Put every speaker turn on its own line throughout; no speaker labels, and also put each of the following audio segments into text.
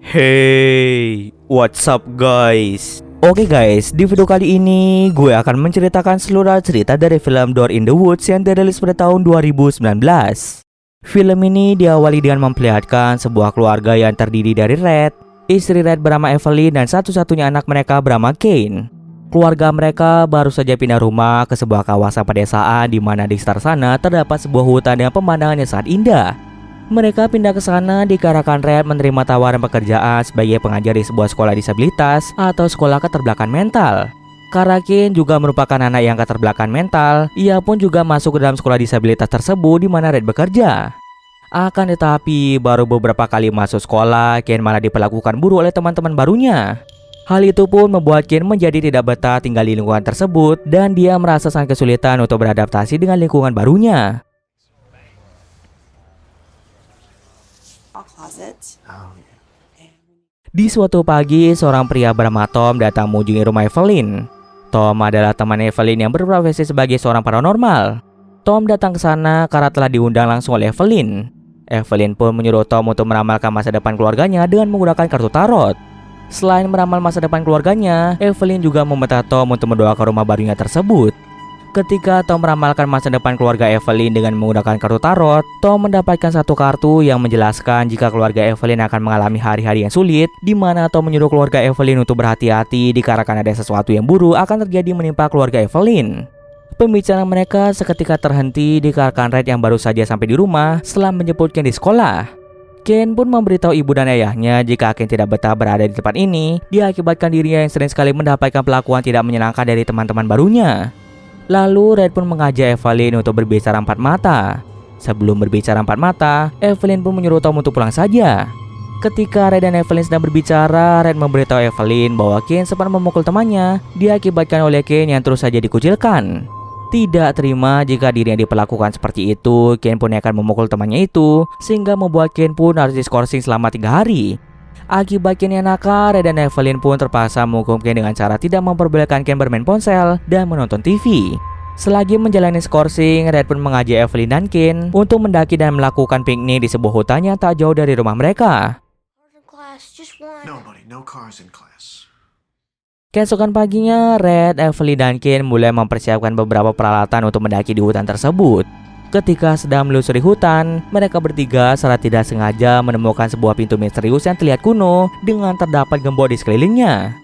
Hey, what's up guys? Oke guys, di video kali ini gue akan menceritakan seluruh cerita dari film Door in the Woods yang dirilis pada tahun 2019. Film ini diawali dengan memperlihatkan sebuah keluarga yang terdiri dari Red, istri Red bernama Evelyn, dan satu-satunya anak mereka bernama Kane. Keluarga mereka baru saja pindah rumah ke sebuah kawasan pedesaan di mana di sekitar sana terdapat sebuah hutan dengan pemandangan yang sangat indah. Mereka pindah ke sana dikarenakan Red menerima tawaran pekerjaan sebagai pengajar di sebuah sekolah disabilitas atau sekolah keterbelakangan mental. Karena Kane juga merupakan anak yang keterbelakangan mental, ia pun juga masuk ke dalam sekolah disabilitas tersebut di mana Red bekerja. Akan tetapi, baru beberapa kali masuk sekolah, Kane malah diperlakukan buruk oleh teman-teman barunya. Hal itu pun membuat Kane menjadi tidak betah tinggal di lingkungan tersebut dan dia merasa sangat kesulitan untuk beradaptasi dengan lingkungan barunya. Di suatu pagi, seorang pria bernama Tom datang mengunjungi rumah Evelyn. Tom adalah teman Evelyn yang berprofesi sebagai seorang paranormal. Tom datang ke sana karena telah diundang langsung oleh Evelyn. Evelyn pun menyuruh Tom untuk meramalkan masa depan keluarganya dengan menggunakan kartu tarot. Selain meramal masa depan keluarganya, Evelyn juga meminta Tom untuk mendoakan rumah barunya tersebut. Ketika Tom meramalkan masa depan keluarga Evelyn dengan menggunakan kartu tarot, Tom mendapatkan satu kartu yang menjelaskan jika keluarga Evelyn akan mengalami hari-hari yang sulit, di mana Tom menyuruh keluarga Evelyn untuk berhati-hati dikarenakan ada sesuatu yang buruk akan terjadi menimpa keluarga Evelyn. Pembicaraan mereka seketika terhenti dikarenakan Red yang baru saja sampai di rumah setelah menjemput Kane di sekolah. Kane pun memberitahu ibu dan ayahnya jika Kane tidak betah berada di tempat ini, diakibatkan dirinya yang sering sekali mendapatkan perlakuan tidak menyenangkan dari teman-teman barunya. Lalu Red pun mengajak Evelyn untuk berbicara empat mata. Sebelum berbicara empat mata, Evelyn pun menyuruh Tom untuk pulang saja. Ketika Red dan Evelyn sedang berbicara, Red memberitahu Evelyn bahwa Kane sempat memukul temannya, diakibatkan oleh Kane yang terus saja dikucilkan. Tidak terima jika dirinya diperlakukan seperti itu, Kane pun akan memukul temannya itu, sehingga membuat Kane pun harus diskorsing selama 3 hari. Akibat Kane yang nakal, Red dan Evelyn pun terpaksa menghukum Kane dengan cara tidak memperbolehkan Kane bermain ponsel dan menonton TV. Selagi menjalani skorsing, Red pun mengajak Evelyn dan Kane untuk mendaki dan melakukan piknik di sebuah hutan yang tak jauh dari rumah mereka. Keesokan paginya, Red, Evelyn, dan Kane mulai mempersiapkan beberapa peralatan untuk mendaki di hutan tersebut. Ketika sedang menelusuri hutan, mereka bertiga secara tidak sengaja menemukan sebuah pintu misterius yang terlihat kuno dengan terdapat gembok di sekelilingnya.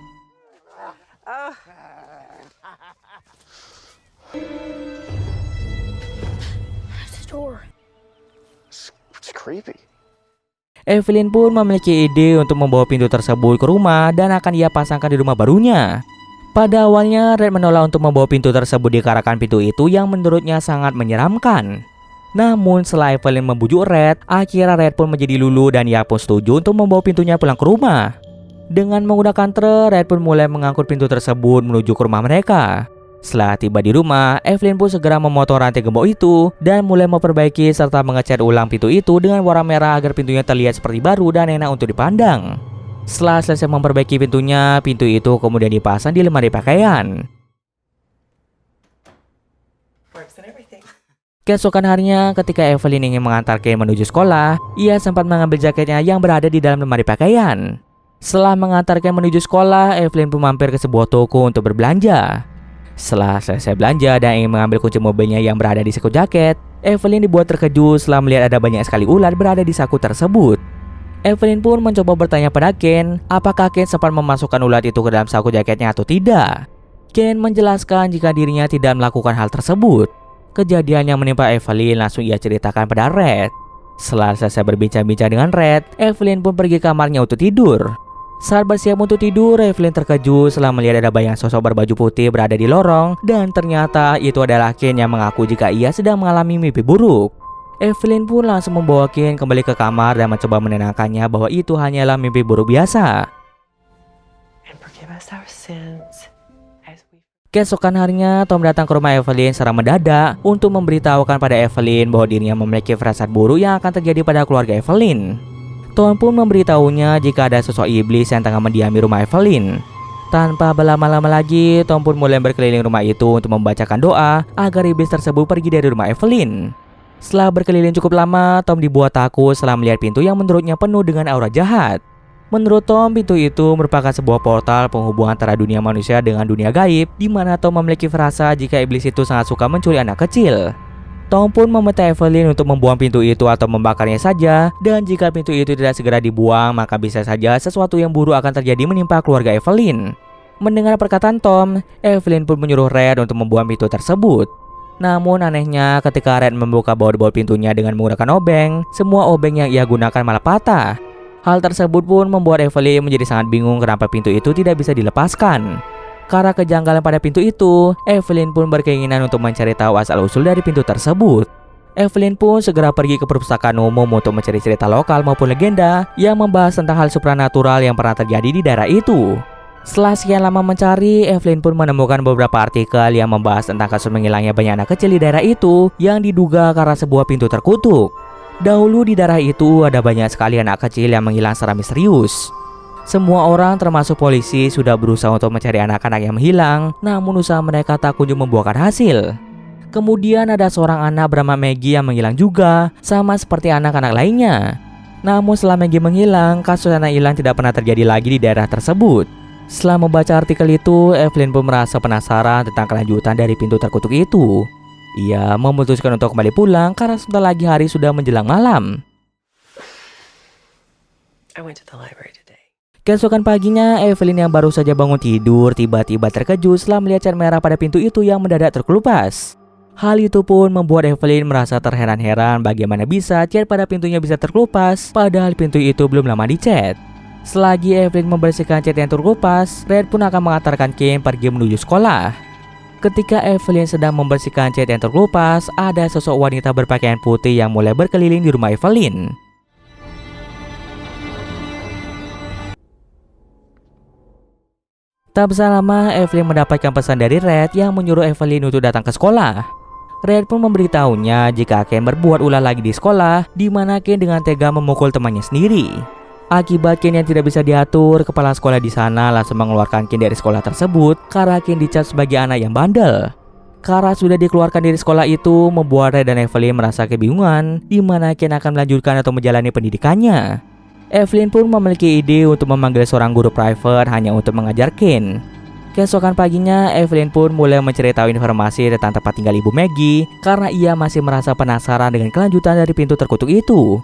Evelyn pun memiliki ide untuk membawa pintu tersebut ke rumah dan akan ia pasangkan di rumah barunya. Pada awalnya, Red menolak untuk membawa pintu tersebut dikarenakan pintu itu yang menurutnya sangat menyeramkan. Namun setelah Evelyn membujuk Red, akhirnya Red pun menjadi luluh dan ia pun setuju untuk membawa pintunya pulang ke rumah. Dengan menggunakan truk, Red pun mulai mengangkut pintu tersebut menuju ke rumah mereka. Setelah tiba di rumah, Evelyn pun segera memotong rantai gembok itu dan mulai memperbaiki serta mengecat ulang pintu itu dengan warna merah agar pintunya terlihat seperti baru dan enak untuk dipandang. Setelah selesai memperbaiki pintunya, pintu itu kemudian dipasang di lemari pakaian. Keesokan harinya, ketika Evelyn ingin mengantar Kane menuju sekolah, ia sempat mengambil jaketnya yang berada di dalam lemari pakaian. Setelah mengantar Kane menuju sekolah, Evelyn pun mampir ke sebuah toko untuk berbelanja. Setelah selesai belanja dan ingin mengambil kunci mobilnya yang berada di saku jaket, Evelyn dibuat terkejut setelah melihat ada banyak sekali ular berada di saku tersebut. Evelyn pun mencoba bertanya pada Kane, apakah Kane sempat memasukkan ulat itu ke dalam saku jaketnya atau tidak. Kane menjelaskan jika dirinya tidak melakukan hal tersebut. Kejadian yang menimpa Evelyn langsung ia ceritakan pada Red. Setelah selesai berbincang-bincang dengan Red, Evelyn pun pergi ke kamarnya untuk tidur. Saat bersiap untuk tidur, Evelyn terkejut setelah melihat ada banyak sosok berbaju putih berada di lorong, dan ternyata itu adalah Kane yang mengaku jika ia sedang mengalami mimpi buruk. Evelyn pun langsung membawa Kane kembali ke kamar dan mencoba menenangkannya bahwa itu hanyalah mimpi buruk biasa. Keesokan harinya, Tom datang ke rumah Evelyn secara mendadak untuk memberitahukan pada Evelyn bahwa dirinya memiliki firasat buruk yang akan terjadi pada keluarga Evelyn. Tom pun memberitahunya jika ada sosok iblis yang tengah mendiami rumah Evelyn. Tanpa berlama-lama lagi, Tom pun mulai berkeliling rumah itu untuk membacakan doa agar iblis tersebut pergi dari rumah Evelyn. Setelah berkeliling cukup lama, Tom dibuat takut setelah melihat pintu yang menurutnya penuh dengan aura jahat. Menurut Tom, pintu itu merupakan sebuah portal penghubung antara dunia manusia dengan dunia gaib, di mana Tom memiliki frasa jika iblis itu sangat suka mencuri anak kecil. Tom pun meminta Evelyn untuk membuang pintu itu atau membakarnya saja, dan jika pintu itu tidak segera dibuang, maka bisa saja sesuatu yang buruk akan terjadi menimpa keluarga Evelyn. Mendengar perkataan Tom, Evelyn pun menyuruh Red untuk membuang pintu tersebut. Namun anehnya, ketika Red membuka baut-baut pintunya dengan menggunakan obeng, semua obeng yang ia gunakan malah patah. Hal tersebut pun membuat Evelyn menjadi sangat bingung kenapa pintu itu tidak bisa dilepaskan. Karena kejanggalan pada pintu itu, Evelyn pun berkeinginan untuk mencari tahu asal-usul dari pintu tersebut. Evelyn pun segera pergi ke perpustakaan umum untuk mencari cerita lokal maupun legenda yang membahas tentang hal supranatural yang pernah terjadi di daerah itu. Setelah sekian lama mencari, Evelyn pun menemukan beberapa artikel yang membahas tentang kasus menghilangnya banyak anak kecil di daerah itu yang diduga karena sebuah pintu terkutuk. Dahulu di daerah itu ada banyak sekali anak kecil yang menghilang secara misterius. Semua orang termasuk polisi sudah berusaha untuk mencari anak-anak yang menghilang, namun usaha mereka tak kunjung membuahkan hasil. Kemudian ada seorang anak bernama Maggie yang menghilang juga, sama seperti anak-anak lainnya. Namun setelah Maggie menghilang, kasus anak hilang tidak pernah terjadi lagi di daerah tersebut. Setelah membaca artikel itu, Evelyn pun merasa penasaran tentang kelanjutan dari pintu terkutuk itu. Ia memutuskan untuk kembali pulang karena sebentar lagi hari sudah menjelang malam. Keesokan paginya, Evelyn yang baru saja bangun tidur tiba-tiba terkejut setelah melihat cat merah pada pintu itu yang mendadak terkelupas. Hal itu pun membuat Evelyn merasa terheran-heran bagaimana bisa cat pada pintunya bisa terkelupas padahal pintu itu belum lama dicat. Selagi Evelyn membersihkan cat yang terkelupas, Red pun akan mengantarkan Kim pergi menuju sekolah. Ketika Evelyn sedang membersihkan cat yang terkelupas, ada sosok wanita berpakaian putih yang mulai berkeliling di rumah Evelyn. Tak berselang lama, Evelyn mendapatkan pesan dari Red yang menyuruh Evelyn untuk datang ke sekolah. Red pun memberitahunya jika Ken berbuat ulah lagi di sekolah, di mana Ken dengan tega memukul temannya sendiri. Akibat Ken yang tidak bisa diatur, kepala sekolah di sana langsung mengeluarkan Ken dari sekolah tersebut karena Ken dicap sebagai anak yang bandel. Karena sudah dikeluarkan dari sekolah itu, membuat Red dan Evelyn merasa kebingungan di mana Ken akan melanjutkan atau menjalani pendidikannya. Evelyn pun memiliki ide untuk memanggil seorang guru private hanya untuk mengajar Ken. Keesokan paginya, Evelyn pun mulai mencari tahu informasi tentang tempat tinggal Ibu Maggie karena ia masih merasa penasaran dengan kelanjutan dari pintu terkutuk itu.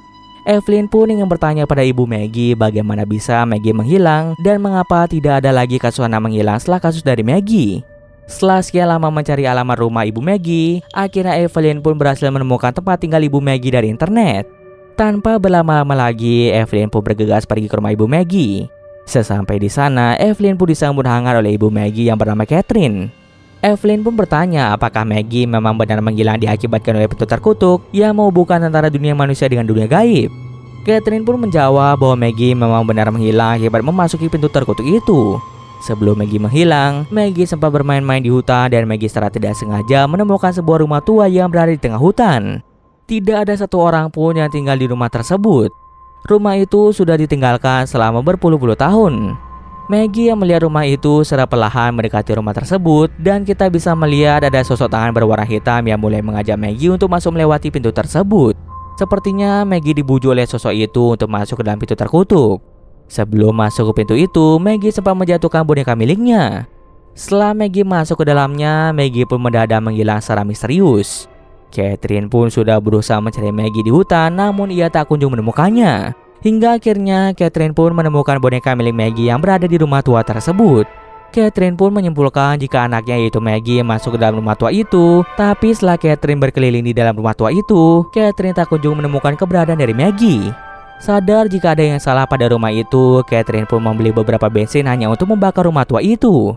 Evelyn pun ingin bertanya pada Ibu Maggie bagaimana bisa Maggie menghilang dan mengapa tidak ada lagi kasus anak menghilang setelah kasus dari Maggie. Setelah sekian lama mencari alamat rumah Ibu Maggie, akhirnya Evelyn pun berhasil menemukan tempat tinggal Ibu Maggie dari internet. Tanpa berlama-lama lagi, Evelyn pun bergegas pergi ke rumah Ibu Maggie. Sesampai di sana, Evelyn pun disambut hangat oleh Ibu Maggie yang bernama Catherine. Evelyn pun bertanya apakah Maggie memang benar menghilang diakibatkan oleh pintu terkutuk yang menghubungkan antara dunia manusia dengan dunia gaib. Catherine pun menjawab bahwa Maggie memang benar menghilang akibat memasuki pintu terkutuk itu. Sebelum Maggie menghilang, Maggie sempat bermain-main di hutan dan Maggie secara tidak sengaja menemukan sebuah rumah tua yang berada di tengah hutan. Tidak ada satu orang pun yang tinggal di rumah tersebut. Rumah itu sudah ditinggalkan selama berpuluh-puluh tahun. Maggie yang melihat rumah itu secara perlahan mendekati rumah tersebut dan kita bisa melihat ada sosok tangan berwarna hitam yang mulai mengajak Maggie untuk masuk melewati pintu tersebut. Sepertinya Maggie dibujuk oleh sosok itu untuk masuk ke dalam pintu terkutuk. Sebelum masuk ke pintu itu, Maggie sempat menjatuhkan boneka miliknya. Setelah Maggie masuk ke dalamnya, Maggie pun mendadak menghilang secara misterius. Catherine pun sudah berusaha mencari Maggie di hutan, namun ia tak kunjung menemukannya. Hingga akhirnya Catherine pun menemukan boneka milik Maggie yang berada di rumah tua tersebut. Catherine pun menyimpulkan jika anaknya yaitu Maggie masuk ke dalam rumah tua itu. Tapi setelah Catherine berkeliling di dalam rumah tua itu, Catherine tak kunjung menemukan keberadaan dari Maggie. Sadar jika ada yang salah pada rumah itu, Catherine pun membeli beberapa bensin hanya untuk membakar rumah tua itu.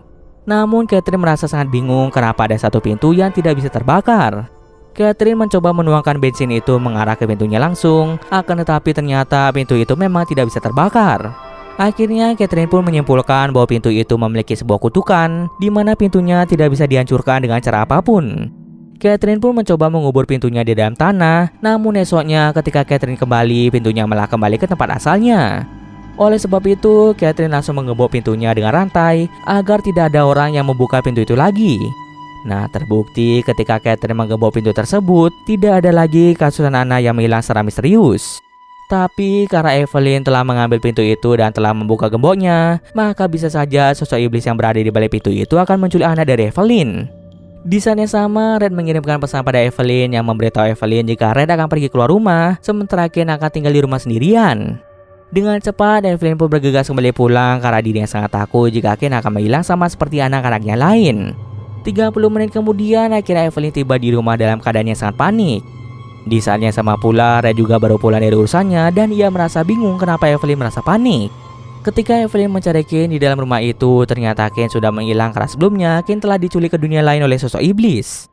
Namun Catherine merasa sangat bingung kenapa ada satu pintu yang tidak bisa terbakar. Catherine mencoba menuangkan bensin itu mengarah ke pintunya langsung, akan tetapi ternyata pintu itu memang tidak bisa terbakar. Akhirnya Catherine pun menyimpulkan bahwa pintu itu memiliki sebuah kutukan, di mana pintunya tidak bisa dihancurkan dengan cara apapun. Catherine pun mencoba mengubur pintunya di dalam tanah, namun esoknya ketika Catherine kembali, pintunya malah kembali ke tempat asalnya. Oleh sebab itu, Catherine langsung menggembok pintunya dengan rantai agar tidak ada orang yang membuka pintu itu lagi. Nah, terbukti ketika Catherine menggembok pintu tersebut, tidak ada lagi kasus anak yang menghilang secara misterius. Tapi karena Evelyn telah mengambil pintu itu dan telah membuka gemboknya, maka bisa saja sosok iblis yang berada di balik pintu itu akan menculik anak dari Evelyn. Di saat yang sama, Red mengirimkan pesan pada Evelyn yang memberitahu Evelyn jika Red akan pergi keluar rumah, sementara Ken akan tinggal di rumah sendirian. Dengan cepat, Evelyn pun bergegas kembali pulang karena dirinya sangat takut jika Ken akan menghilang sama seperti anak-anaknya lain. 30 menit kemudian, akhirnya Evelyn tiba di rumah dalam keadaan yang sangat panik. Di saat yang sama pula, Red juga baru pulang dari urusannya dan ia merasa bingung kenapa Evelyn merasa panik. Ketika Evelyn mencari Ken di dalam rumah itu, ternyata Ken sudah menghilang karena sebelumnya Ken telah diculik ke dunia lain oleh sosok iblis.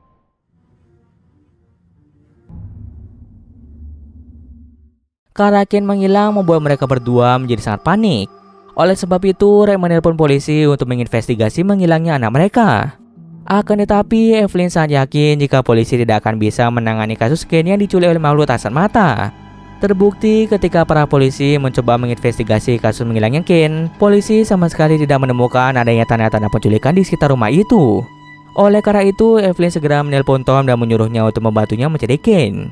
Karena Ken menghilang membuat mereka berdua menjadi sangat panik. Oleh sebab itu, Red menelpon polisi untuk menginvestigasi menghilangnya anak mereka. Akan tetapi, Evelyn sangat yakin jika polisi tidak akan bisa menangani kasus Ken yang diculik oleh makhluk tak kasat mata. Terbukti ketika para polisi mencoba menginvestigasi kasus menghilangnya Ken, polisi sama sekali tidak menemukan adanya tanda-tanda penculikan di sekitar rumah itu. Oleh karena itu, Evelyn segera menelpon Tom dan menyuruhnya untuk membantunya mencari Ken.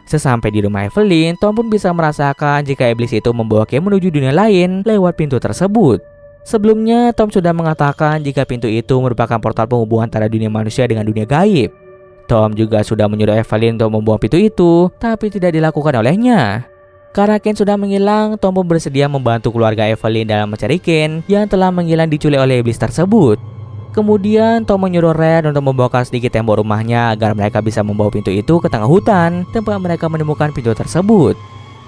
Sesampai di rumah Evelyn, Tom pun bisa merasakan jika iblis itu membawa Ken menuju dunia lain lewat pintu tersebut. Sebelumnya, Tom sudah mengatakan jika pintu itu merupakan portal penghubungan antara dunia manusia dengan dunia gaib. Tom juga sudah menyuruh Evelyn untuk membuang pintu itu, tapi tidak dilakukan olehnya. Karena Ken sudah menghilang, Tom pun bersedia membantu keluarga Evelyn dalam mencari Ken yang telah menghilang diculik oleh iblis tersebut. Kemudian, Tom menyuruh Red untuk membongkar sedikit tembok rumahnya agar mereka bisa membawa pintu itu ke tengah hutan tempat mereka menemukan pintu tersebut.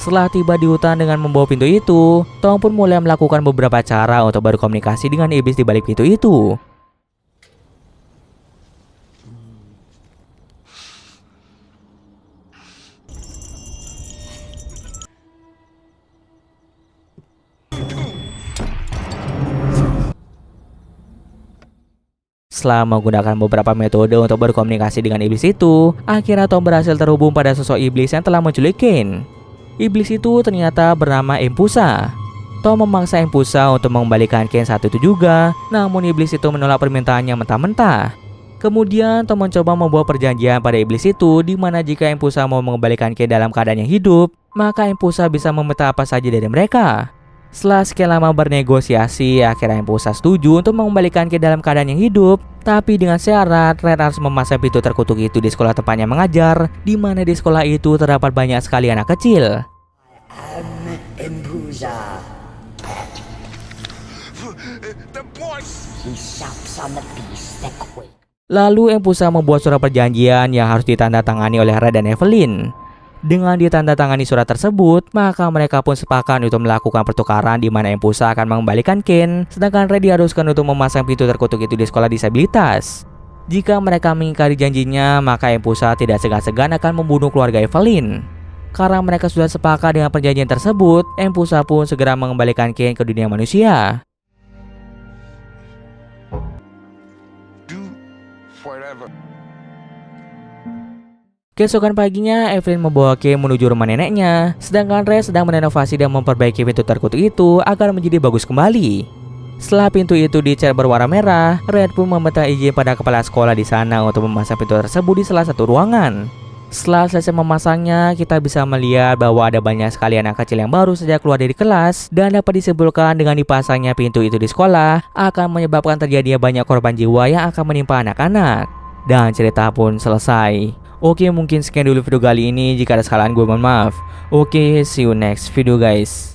Setelah tiba di hutan dengan membawa pintu itu, Tom pun mulai melakukan beberapa cara untuk berkomunikasi dengan iblis di balik pintu itu. Setelah menggunakan beberapa metode untuk berkomunikasi dengan iblis itu, akhirnya Tom berhasil terhubung pada sosok iblis yang telah menculik Ken. Iblis itu ternyata bernama Empusa. Tom memaksa Empusa untuk mengembalikan Ken saat itu juga, namun iblis itu menolak permintaannya mentah-mentah. Kemudian Tom mencoba membuat perjanjian pada iblis itu, di mana jika Empusa mau mengembalikan Ken dalam keadaan yang hidup, maka Empusa bisa meminta apa saja dari mereka. Setelah sekian lama bernegosiasi, akhirnya Empusa setuju untuk mengembalikan Ken dalam keadaan yang hidup, tapi dengan syarat Red harus memasang pintu terkutuk itu di sekolah tempatnya mengajar, di mana di sekolah itu terdapat banyak sekali anak kecil. Lalu Empusa membuat surat perjanjian yang harus ditandatangani oleh Red dan Evelyn. Dengan ditandatangani surat tersebut, maka mereka pun sepakat untuk melakukan pertukaran di mana Empusa akan mengembalikan Ken, sedangkan Red diharuskan untuk memasang pintu terkutuk itu di sekolah disabilitas. Jika mereka mengingkari janjinya, maka Empusa tidak segan-segan akan membunuh keluarga Evelyn. Karena mereka sudah sepakat dengan perjanjian tersebut, Empusa pun segera mengembalikan Ken ke dunia manusia. Keesokan paginya, Evelyn membawa Ken menuju rumah neneknya, sedangkan Red sedang merenovasi dan memperbaiki pintu terkutuk itu agar menjadi bagus kembali. Setelah pintu itu dicat berwarna merah, Red pun meminta izin pada kepala sekolah di sana untuk memasang pintu tersebut di salah satu ruangan. Setelah selesai memasangnya, kita bisa melihat bahwa ada banyak sekali anak kecil yang baru saja keluar dari kelas, dan dapat disimpulkan dengan dipasangnya pintu itu di sekolah akan menyebabkan terjadinya banyak korban jiwa yang akan menimpa anak-anak. Dan cerita pun selesai. Oke, mungkin sekian dulu video kali ini. Jika ada kesalahan, gue mohon maaf. Oke, see you next video guys.